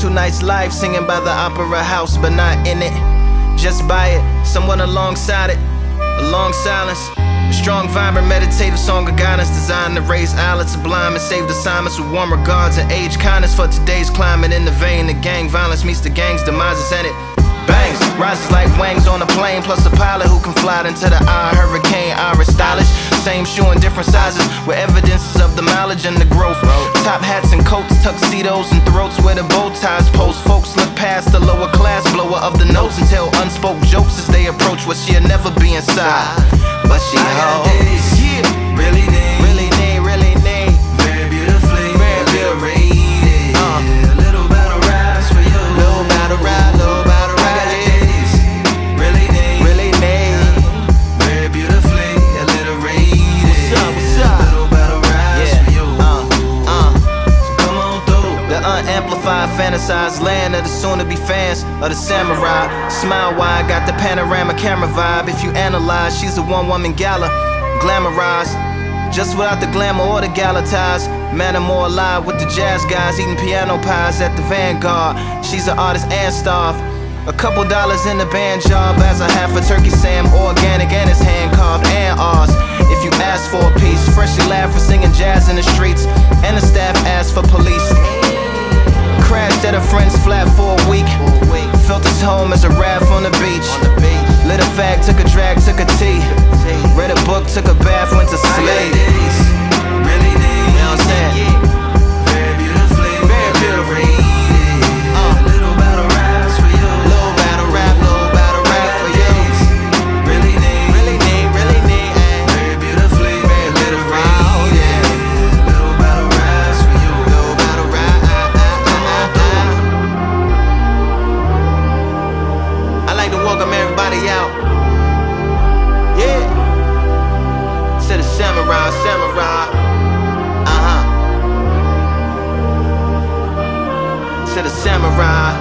too nice life, singing by the opera house, but not in it. Just by it, someone alongside it, a long silence. A strong, vibrant, meditative song of guidance designed to raise eyelids sublime and save assignments with warm regards and age kindness for today's climate. In the vein, the gang violence meets the gang's demises, and it bangs, rises like wings on a plane, plus a pilot who can fly into the eye. Hurricane, Irish stylish, same shoe in different sizes, with evidences of the mileage and the growth. Top hats and coats, tuxedos and throats where the bow ties post. Folks look past the lower class blower of the notes and tell unspoke jokes as they approach what she'll never be inside. But she holds, really need, really need, really need, very beautifully, very beautifully. A little battle rise for you, little battle ride, little battle ride. I got days, really need, really need, very beautifully, alliterated. What's up? Little battle rise for you. So come on through. The unamplified, fantasized land of the soon-to-be fans of the samurai. Smile wide, got the panorama camera vibe. If you analyze, she's a one-woman gala, glamorized, just without the glamour or the gala ties. Man, I'm more alive with the jazz guys, eating piano pies at the Vanguard. She's an artist and starved. A couple dollars in the band job as a half a turkey Sam, organic and it's hand carved and ours. If you ask for a piece, freshly laughed for singing jazz in the streets, and the staff asked for police. Crashed at a friend's flat for a week. Felt his home as a raft on the beach. Lit a fag, took a drag, took a tea. Read a book, took a bath, went to sleep. Really need, you know what I'm saying? Very beautifully, very beautifully. Little battle raps for you. Little battle rap for you. Really need, really need, really need. Very beautifully, very beautifully. Little battle raps for you. Little battle rap. I like to welcome everybody out. Yeah. To the samurai, samurai. To the samurai.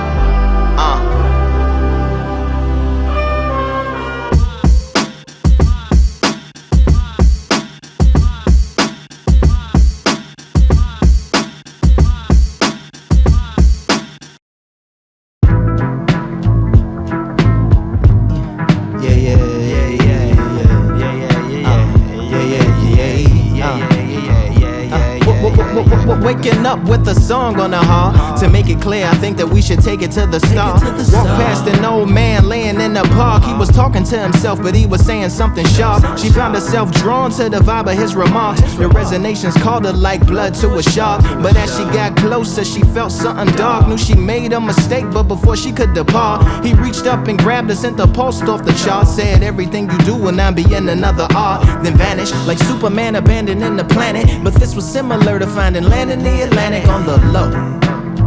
Waking up with a song on the heart. To make it clear, I think that we should take it to the start. Walk past an old man laying in the park. He was talking to himself, but he was saying something sharp. She found herself drawn to the vibe of his remarks. The resonations called her like blood to a shark. But as she got closer, she felt something dark. Knew she made a mistake, but before she could depart, he reached up and grabbed her, sent the pulse off the chart. Said everything you do will now be in another art. Then vanished like Superman abandoning the planet. But this was similar to finding land in the Atlantic on the low.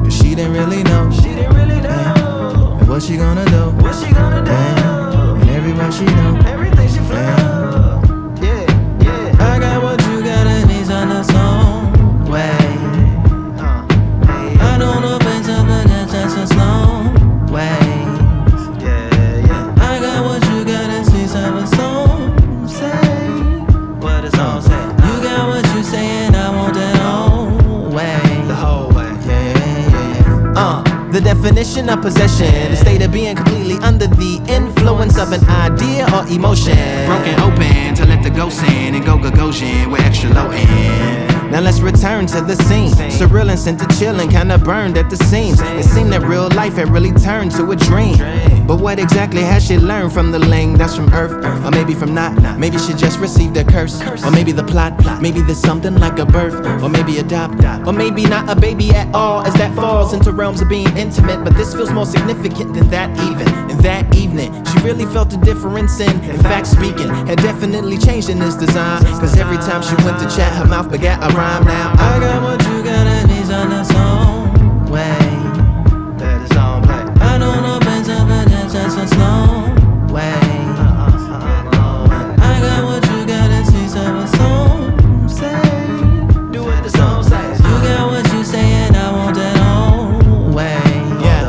Cause she didn't really know. She didn't really know. And what she gonna do? What she gonna do? And everywhere she know. Everything she feel. Yeah, yeah. I got what you got and he's on the song way. I don't know better, but that's just a slow way. Yeah, yeah. I got what you got and she's on the song say. What the song say? You got what you say and I want that whole way. The whole way. The definition of possession, the state of being completely under the influence of an idea or emotion. Broken open to let the ghost in and go Gagosian with extra low end. Now let's return to the scene. Surreal and sent to chillin', kinda burned at the seams. It seemed that real life had really turned to a dream. But what exactly has she learned from the ling that's from earth? Or maybe from not. Maybe she just received a curse. Or maybe the plot. Maybe there's something like a birth. Or maybe adopt. Or maybe not a baby at all, as that falls into realms of being intimate. But this feels more significant than that even. And that evening, she really felt the difference in fact speaking, had definitely changed in this design. Cause every time she went to chat, her mouth begat a rhyme. Now I got what you got and he's on the song way. Let the song play. I don't know better, but that's just a slow way. I got what you got and she's on the song say. Do what the song says. You got what you say and I want that whole way. Yeah,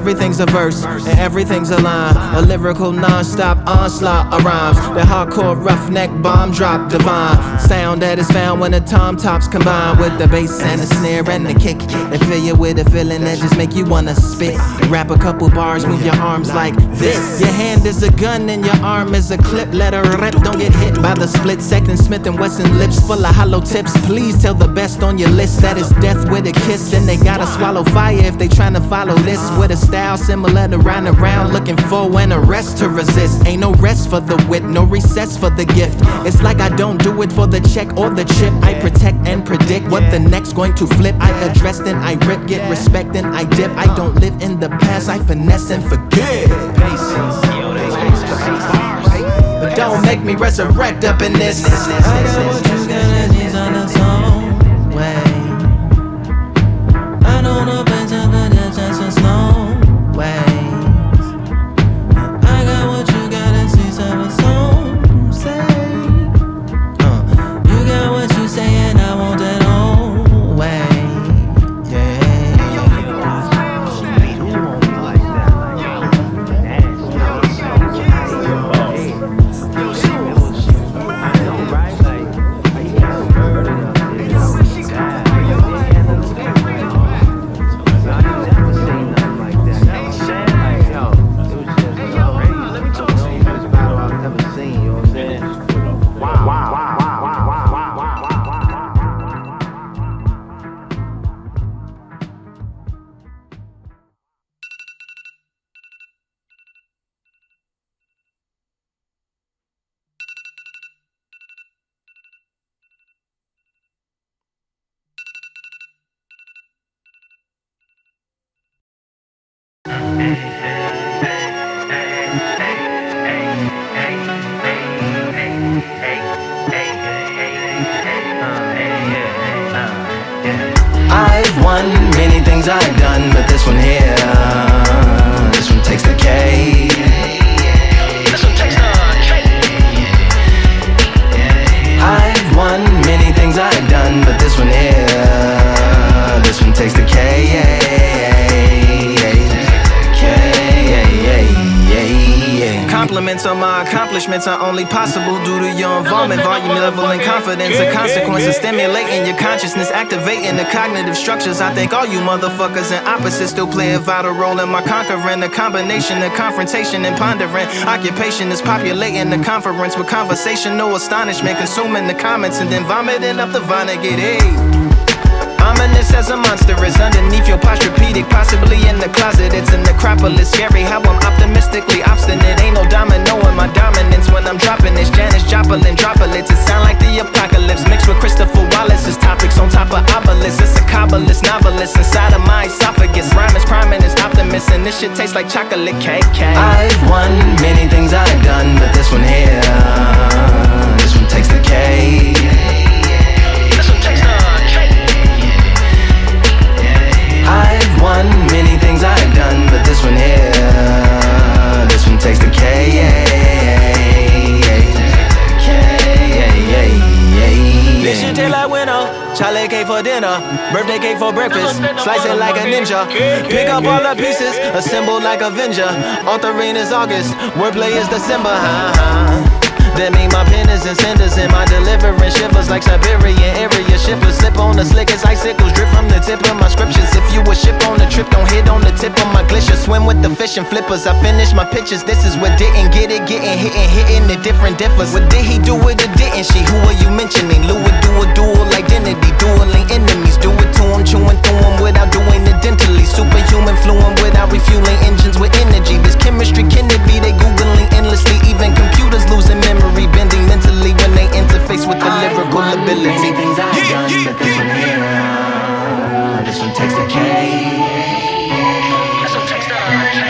everything's a verse, and everything's a line. A lyrical non-stop onslaught of rhymes. The hardcore roughneck bomb drop divine sound that is found when the tom tops combine with the bass and the snare and the kick. They fill you with a feeling that just make you wanna spit. Rap a couple bars, move your arms like this. Your hand is a gun and your arm is a clip. Let her rip, don't get hit by the split second. Smith & Wesson lips full of hollow tips. Please tell the best on your list that is death with a kiss. And they gotta swallow fire if they tryna follow this with a style similar to round and round, looking for an arrest to resist. Ain't no rest for the wit, no recess for the gift. It's like I don't do it for the check or the chip. I protect and predict what the next going to flip. I address then I rip, get respect and I dip. I don't live in the past, I finesse and forget. But don't make me resurrect up in this. I know what you gotta need on its own way. I don't know better than the chances no ways. I got what you gotta see, so it's some say. You got what you say and I want it all way. I've won many things I've done, but this one here, this one takes the cake. This one takes the cake. I've won many things I've done, but this one here, this one takes the cake. Compliments on my accomplishments are only possible due to your involvement, volume, level, and confidence. The consequences stimulating your consciousness, activating the cognitive structures. I think all you motherfuckers and opposites still play a vital role in my conquering. The combination of confrontation and pondering. Occupation is populating the conference with conversational astonishment, consuming the comments and then vomiting up the Vonnegut. Hey. Ominous as a monster is underneath your posturepedic, possibly in the closet. It's a necropolis, scary how I'm optimistically obstinate. Ain't no domino in my dominance when I'm dropping this. Janis Joplin droplets, it sound like the apocalypse mixed with Christopher Wallace's topics on top of obelisks. It's a kabbalist novelist inside of my esophagus. Rhyme is priming is optimist, and this shit tastes like chocolate cake. I've won many things I've done, but this one here, this one takes the cake. This one takes the cake. I've won many things I've done, but this one here, this one takes the cake. This shit taste like winter, chocolate cake for dinner, birthday cake for breakfast, slice it like a ninja, pick up all the pieces, assemble like Avenger, authoring is August, wordplay is December, That mean my pen is in cinders and my delivering shivers like Siberian area shippers. Slip on the slickest icicles, drip from the tip of my scriptures. If you a ship on the trip, don't hit on the tip of my glacier. Swim with the fish and flippers, I finish my pictures. This is what didn't get it, getting hit and hitting the different differs. What did he do it or didn't she? Who are you mentioning? Lou would do a dual identity, dueling enemies. Do it to him, chewing through him without doing it dentally. Superhuman fluent without refueling engines with energy. This chemistry can it be? They googling endlessly, even computers losing memory, bending mentally when they interface with the lyrical ability. Many things I've done, but this one here, this one takes the cake. This one takes the cake.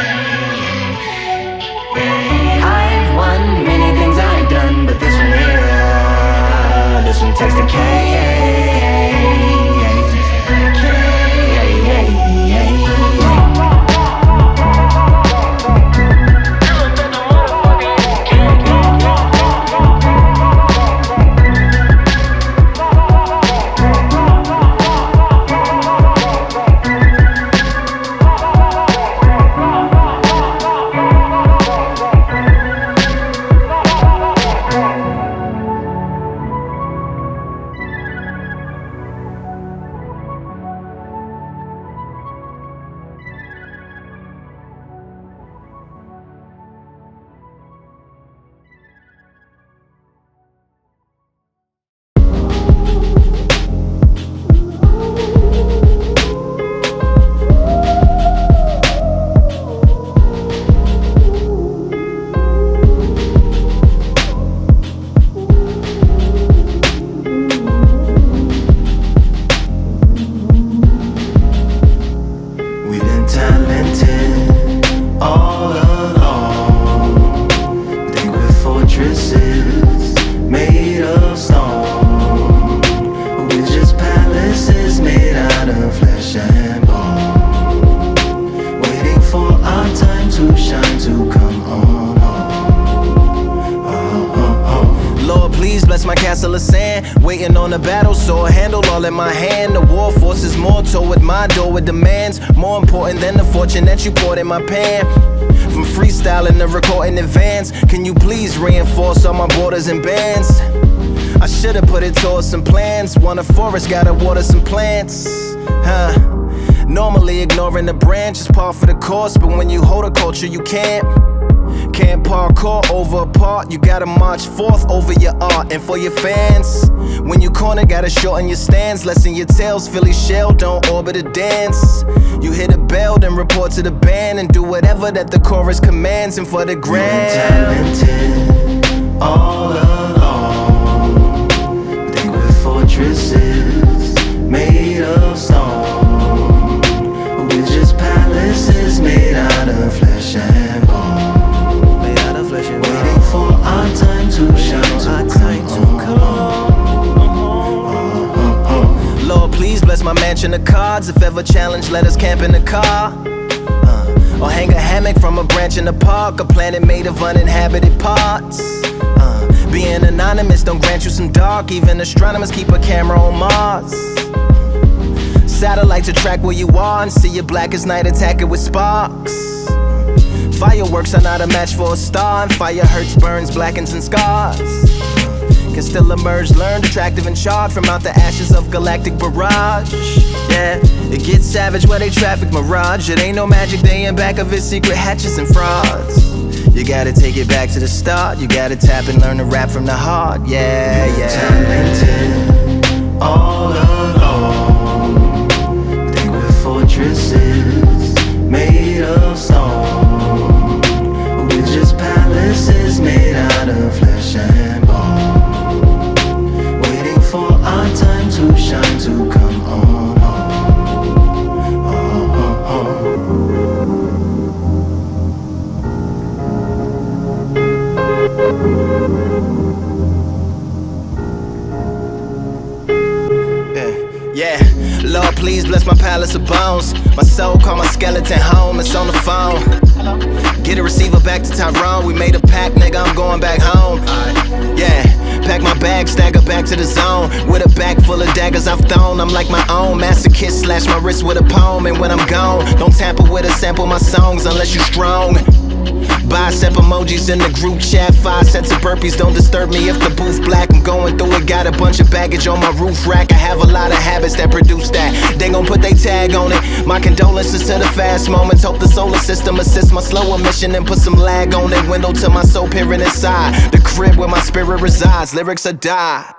I've won many things I've done, but this one here, this one takes the cake. We've been talented all along. We think we're fortresses made of stone, but we're just palaces made out of flesh and bone, waiting for our time to shine, to come on home. Lord, please bless my castle of sand, waiting on the battle sword, handle all in my hand. The war forces more toward my door with demands more important than the fortune that you poured in my pan. From freestyling to recording in advance, can you please reinforce all my borders and bands? I should've put it towards some plans. Want a forest, gotta water some plants. Normally ignoring the branch is par for the course, but when you hold a culture you can't parkour over a part. You gotta march forth over your art and for your fans. When you corner, gotta shorten your stance, lessen your tails, Philly shell, don't orbit a dance. You hit a bell, then report to the band and do whatever that the chorus commands. And for the grand, talented all along. We think we're fortresses made of stone, but we're just palaces made out of flesh and bone. Waiting for our time to shine, to come on. Lord, please bless my mansion of cards. If ever challenged, let us camp in the car. Or hang a hammock from a branch in the park. A planet made of uninhabited parts. Being anonymous don't grant you some dark. Even astronomers keep a camera on Mars. Satellite to track where you are and see your black as night, attack it with sparks. Fireworks are not a match for a star, and fire hurts, burns, blackens, and scars. Can still emerge, learned, attractive, and charred from out the ashes of galactic barrage. Yeah, it gets savage where they traffic mirage. It ain't no magic day in back of it, secret hatches and frauds. You gotta take it back to the start. You gotta tap and learn to rap from the heart. Yeah, yeah. Talented all along. Think we're fortresses made of stone, but we're just palaces made out of flesh and bone, waiting for our time to shine, to come on Yeah, Lord, please bless my palace of bones. My soul call my skeleton home, it's on the phone. Get a receiver back to Tyrone. We made a pact, nigga, I'm going back home. Yeah, pack my bag, stagger back to the zone. With a bag full of daggers I've thrown. I'm like my own masochist, slash my wrist with a poem. And when I'm gone, don't tamper with or sample my songs unless you strong. Bicep emojis in the group chat, 5 sets of burpees, don't disturb me if the booth black. I'm going through it, got a bunch of baggage on my roof rack. I have a lot of habits that produce that. They gon' put they tag on it. My condolences to the fast moments. Hope the solar system assists my slow emission and put some lag on it. Window to my soul peering inside the crib where my spirit resides. Lyrics are die.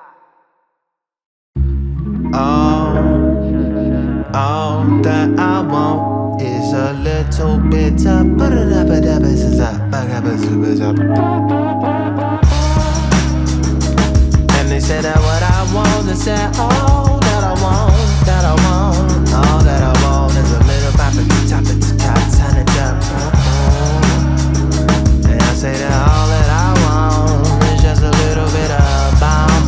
All that I want is a little bit of and they said that what I want, they said all that I want, that I want, all that I want is a little top it to turn it up. And I say that all that I want is just a little bit of bound.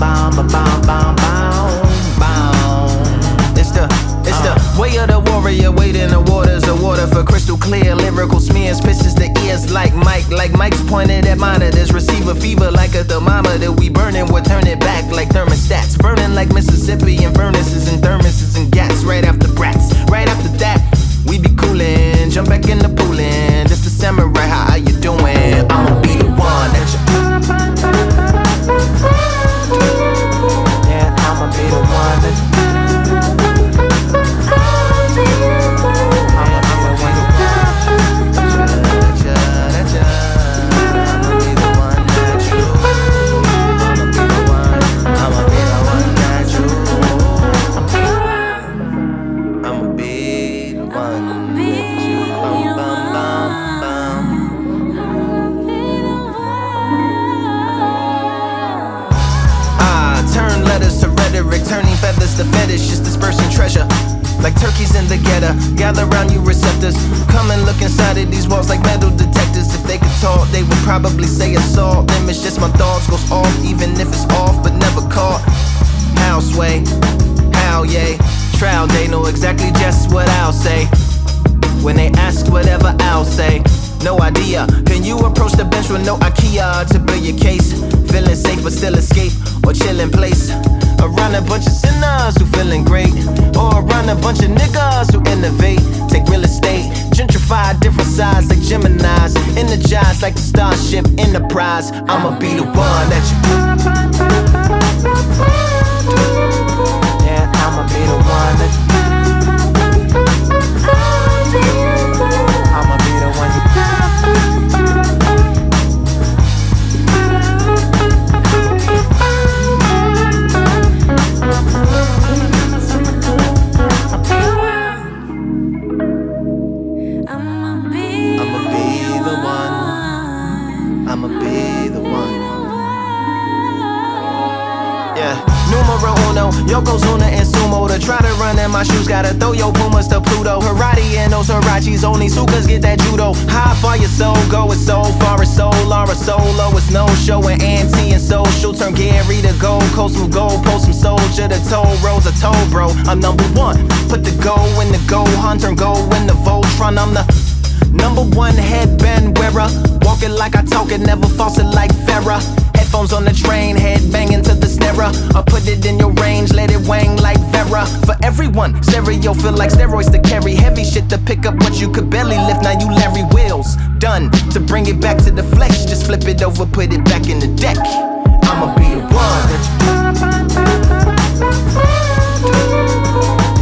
It's the way of the warrior, waiting the waters, the water for crystal clear. Lyrical smears, pisses the ears like Mike's pointed at monitors. Receiver fever like a thermometer. We burning, we'll turn it back like thermostats. Burning like Mississippi and furnaces and thermoses and gas. Right after brats, right after that, we be coolin'. Jump back in the poolin'. This the samurai, how you doing? I'ma be the one that you. Yeah, I'ma be the one that you. Turning feathers to fetish, just dispersing treasure. like turkeys in the getter. Gather round you receptors. Come and look inside of these walls like metal detectors. If they could talk, they would probably say assault them. It's just my thoughts goes off, even if it's off, but never caught. Houseway, how yay. Trial day, know exactly just what I'll say. When they ask whatever I'll say. No idea, can you approach the bench with no IKEA to build your case? Feeling safe but still escape, or chill in place. Around a bunch of sinners who feeling great, or around a bunch of niggas who innovate. Take real estate, gentrify different sides like Geminis. Energize like the Starship Enterprise. I'ma be the one that you. Yeah, I'ma be the one that you. I'ma be the one you. I'ma be the one. Yeah, numero uno, Yokozuna and Sumo. To try to run in my shoes, gotta throw your Pumas to Pluto. Karate and those Hirachis, only Sukas get that judo. How far your soul go, it's so far, it's solar, a solo. It's no show and anti and social. Turn Gary to Gold Coast, some gold, post some soldier. The toll roads, I told bro, I'm number one. Put the go in the go hunt, turn go in the Voltron. I'm the number one headband wearer. Walking like I talk it, never false it like Farrah. Headphones on the train, head banging to the snare. I put it in your range, let it wang like Vera. For everyone, stereo feel like steroids to carry. Heavy shit to pick up what you could barely lift. Now you Larry Wheels, done. To bring it back to the flesh, just flip it over, put it back in the deck. I'ma be the one that you.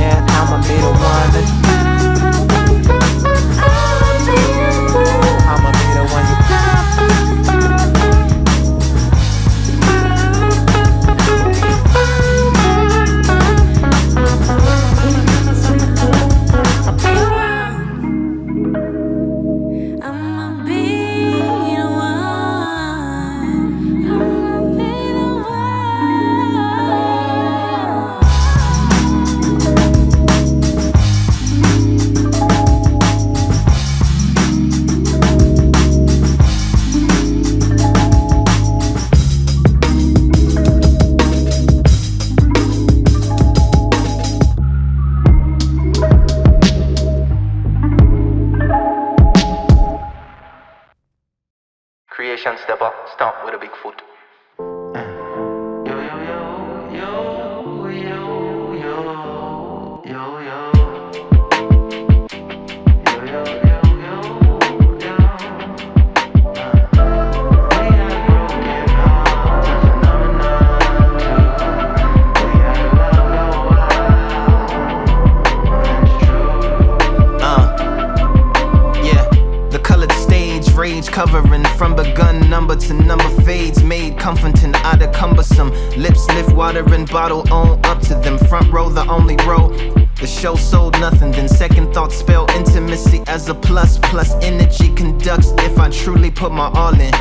Yeah, I'ma be the one that you. I'ma be the one you. Creation step up, stomp with a big foot. Yo, yo, yo, yo, yo, yo, yo, yo. Yo, yo, yo, yo, yo. We have broken hearts, a phenomenon too. We had love a while, it's true. Yeah, the colored stage, rage covering from begun number to number fades, made comforting out of cumbersome. Lips lift water and bottle on up to them. Front row the only row. The show sold nothing, then second thoughts spell intimacy as a plus. Plus energy conducts if I truly put my all in.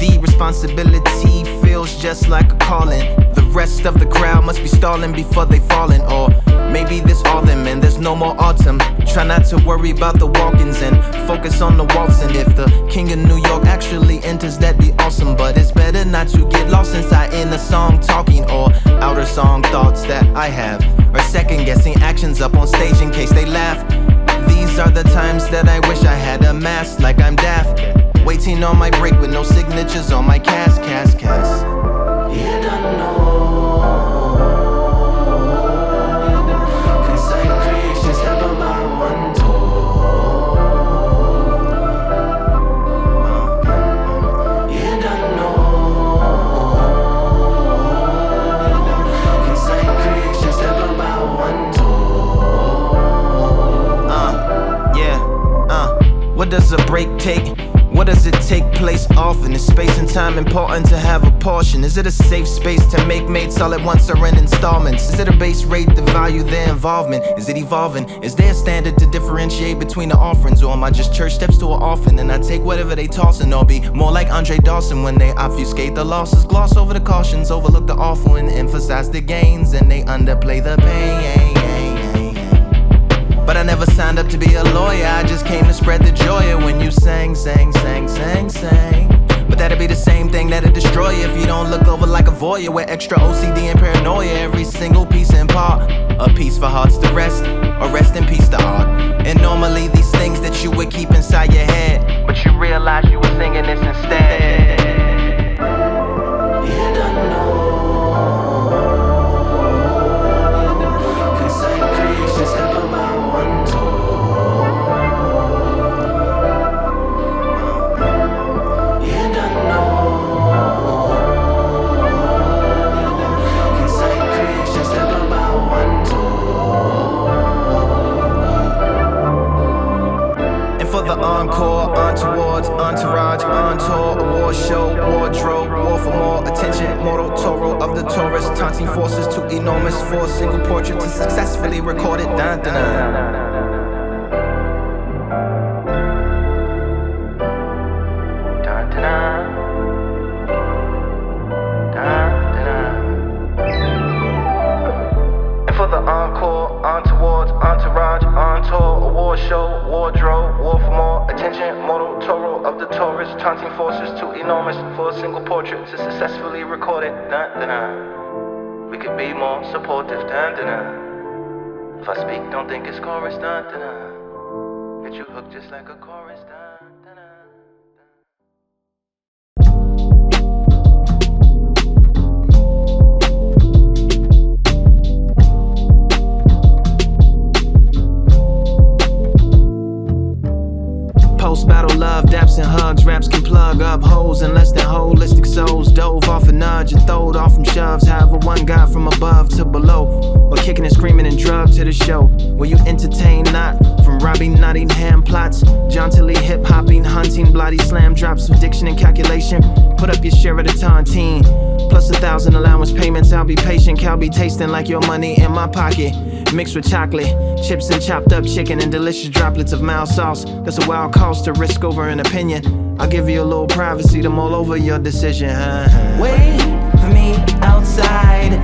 The responsibility feels just like a calling. The rest of the crowd must be stalling before they falling. Or maybe this all them and there's no more autumn. Try not to worry about the walk-ins and focus on the walks. And if the king of New York actually enters, that'd be awesome. But it's better not to get lost inside in the song talking or outer song thoughts that I have. Or second guessing actions up on stage in case they laugh. These are the times that I wish I had a mask like I'm daft. Waiting on my break with no signatures on my cast. You don't know. Concise creation step on my one toe. You don't know. Concise creation step on my one toe. What does a break take? What does it take place often? Is space and time important to have a portion? Is it a safe space to make mates all at once or in installments? Is it a base rate to value their involvement? Is it evolving? Is there a standard to differentiate between the offerings? Or am I just church steps to an orphan and I take whatever they tossing? Or be more like Andre Dawson when they obfuscate the losses, gloss over the cautions, overlook the awful and emphasize the gains, and they underplay the pain. I never signed up to be a lawyer, I just came to spread the joy. And when you sang, but that'd be the same thing that'd destroy you if you don't look over like a voyeur with extra OCD and paranoia. Every single piece in part, a piece for hearts to rest, or rest in peace to art. And normally these things that you would keep inside your head, but you realize you were singing this instead. You don't know. Concise creations step about one toe. The encore, on towards, entourage, on tour, award show, wardrobe, war for more attention, mortal Toro of the Taurus, taunting forces too enormous for a single portrait to successfully record it. Dun, dun, dun. Show, wardrobe, war for more attention, mortal Toro of the Taurus, taunting forces too enormous for a single portrait to successfully record it. Dun, dun, dun. We could be more supportive. Dun, dun, dun. If I speak, don't think it's chorus. Dun, dun, dun. Get you hooked just like a chorus. Dun, dun, dun. Post-battle love, daps and hugs, raps can plug up holes in less than holistic souls. Dove off a nudge and throwed off from shoves. However, one guy from above to below, or kicking and screaming and drug to the show. Will you entertain not? From robbing Nottingham plots, jauntily hip-hopping, hunting, bloody slam drops of diction and calculation. Put up your share of the tontine, plus 1,000 allowance payments. I'll be patient, Cal be tasting like your money in my pocket, mixed with chocolate chips and chopped up chicken and delicious droplets of mild sauce. That's a wild cost to risk over an opinion. I'll give you a little privacy to mull over your decision. Wait for me outside,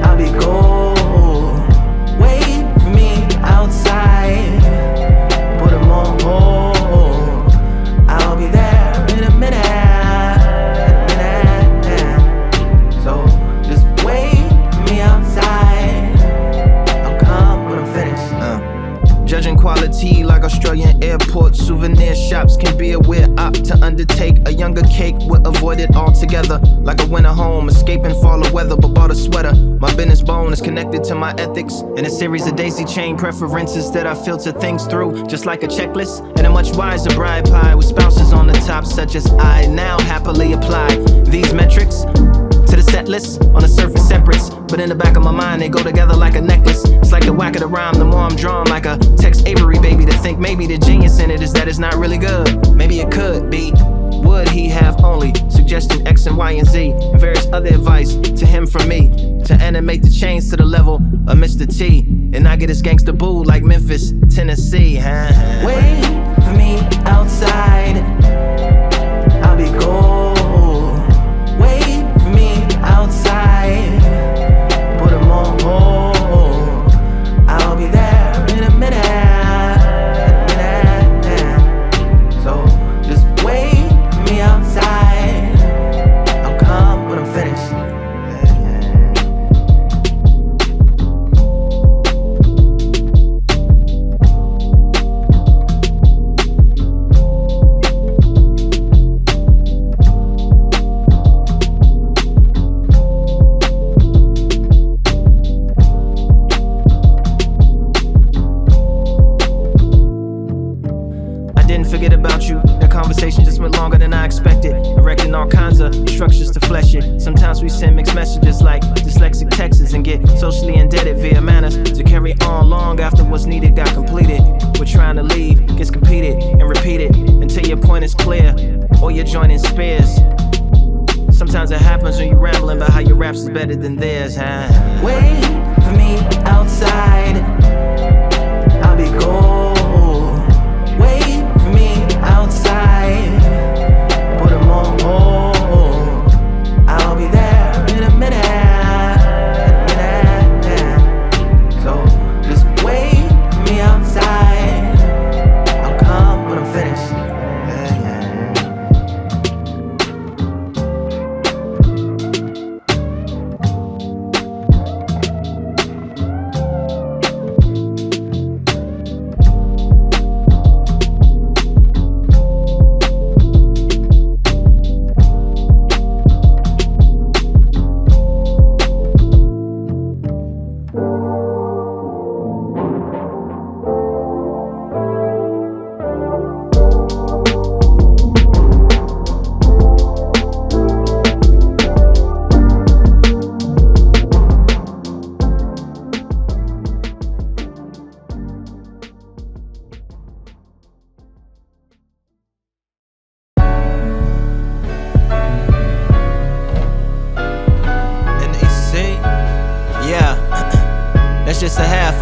I'll be gold. Wait for me outside, put 'em on hold. I'll be there in a minute. So just wait for me outside, I'll come when I'm finished. Judging quality like Australian airport souvenir shops can be a weird op to undertake. A younger cake would avoid it altogether. Like a winter home, escaping fall of weather, but bought a sweater. My business bone is connected to my ethics, and a series of daisy chain preferences that I filter things through, just like a checklist. And a much wiser bride pie with spouses on the top, such as I now happily apply these metrics to the set list. On the surface separates, but in the back of my mind they go together like a necklace. It's like the whack of the rhyme, the more I'm drawn like a Tex Avery baby, to think maybe the genius in it is that it's not really good. Maybe it could be. Would he have only suggesting X and Y and Z and various other advice to him from me to animate the chains to the level of Mr. T and not get his gangster boo like Memphis, Tennessee. Wait for me outside, I'll be gold. Wait for me outside, put 'em on hold. I'll be there in a minute. So just wait for me outside, I'll come when I'm finished. Forget about you. That conversation just went longer than I expected, erecting all kinds of structures to flesh it. Sometimes we send mixed messages like dyslexic texts and get socially indebted via manners to carry on long after what's needed got completed. We're trying to leave, gets competed and repeated until your point is clear or you're joining spears. Sometimes it happens when you're rambling about how your raps is better than theirs. Wait for me outside, I'll be gold. Wait for me outside, put 'em on hold. I'll be there in a minute. So just wait for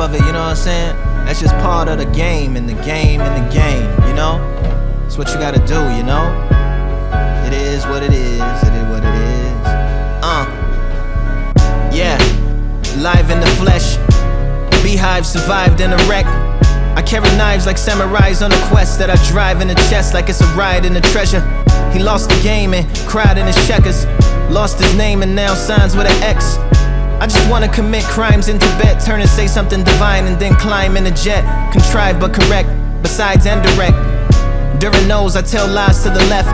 off of it, you know what I'm saying? That's just part of the game, and the game, and the game, you know? It's what you gotta do, you know? It is what it is, it is what it is. Yeah, live in the flesh. Beehive survived in a wreck. I carry knives like samurais on a quest that I drive in the chest like it's a ride in the treasure. He lost the game and cried in his checkers. Lost his name and now signs with an X. I just wanna commit crimes in Tibet, turn and say something divine and then climb in a jet. Contrived but correct, besides and direct. During those I tell lies to the left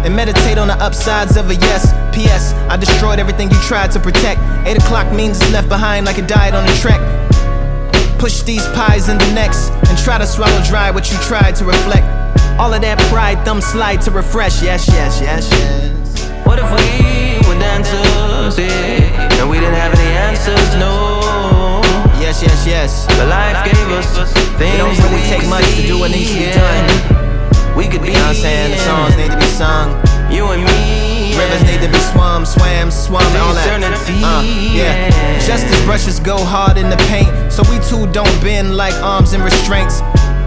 and meditate on the upsides of a yes. P.S. I destroyed everything you tried to protect. 8 o'clock means it's left behind like it died on the trek. Push these pies in the necks and try to swallow dry what you tried to reflect. All of that pride, thumb slide to refresh. Yes, yes, yes, yes. What if we were dancers, yeah, and we didn't have any answers, no. Yes, yes, yes. But life gave us things. It don't really take much to do what needs to be done. We could be, you know what I'm saying? The songs need to be sung. You and me, rivers need to be swum, and all that. Yeah. Just as brushes go hard in the paint, so we too don't bend like arms and restraints.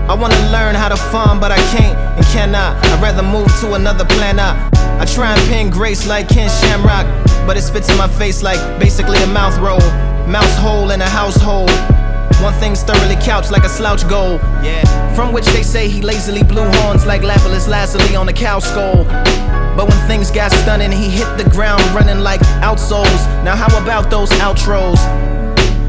I wanna learn how to farm, but I can't and cannot. I'd rather move to another planet. I try and pin grace like Ken Shamrock, but it spits in my face like basically a mouth roll. Mouse hole in a household. One thing's thoroughly couched like a slouch goal. Yeah. From which they say he lazily blew horns like Lapis Lazuli on a cow skull. But when things got stunning, he hit the ground running like outsoles. Now how about those outros?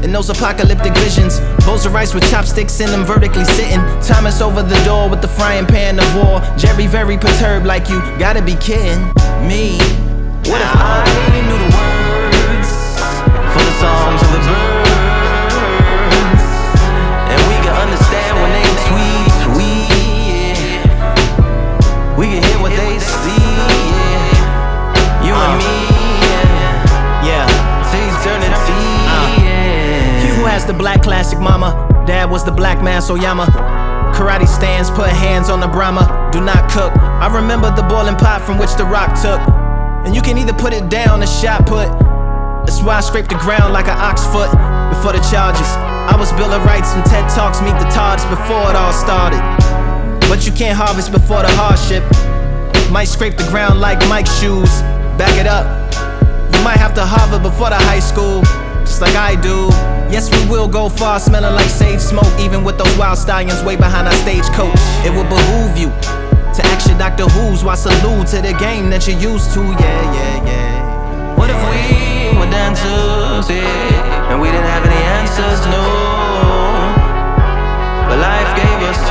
And those apocalyptic visions, bowls of rice with chopsticks in them vertically sitting. Thomas over the door with the frying pan of war. Jerry very perturbed like you gotta be kidding me. What if I knew the words for the songs of the birds, and we could understand when they tweet, yeah. We can hear what they see, yeah. You and me, yeah. To eternity, has the black classic mama. Dad was the black man Oyama. Karate stands, put hands on the Brahma. Do not cook. I remember the boiling pot from which the rock took. And you can either put it down or shot put. That's why I scraped the ground like an ox foot before the charges. I was Bill of Rights from TED Talks meet the Tods before it all started. But you can't harvest before the hardship. Might scrape the ground like Mike's shoes. Back it up. You might have to hover before the high school, just like I do. Yes, we will go far, smelling like sage smoke, even with those wild stallions way behind our stagecoach. It will behoove you to ask your Dr. Who's while salute to the game that you're used to, yeah, yeah, yeah. What if we were dancers, yeah, and we didn't have any answers, no. But life gave us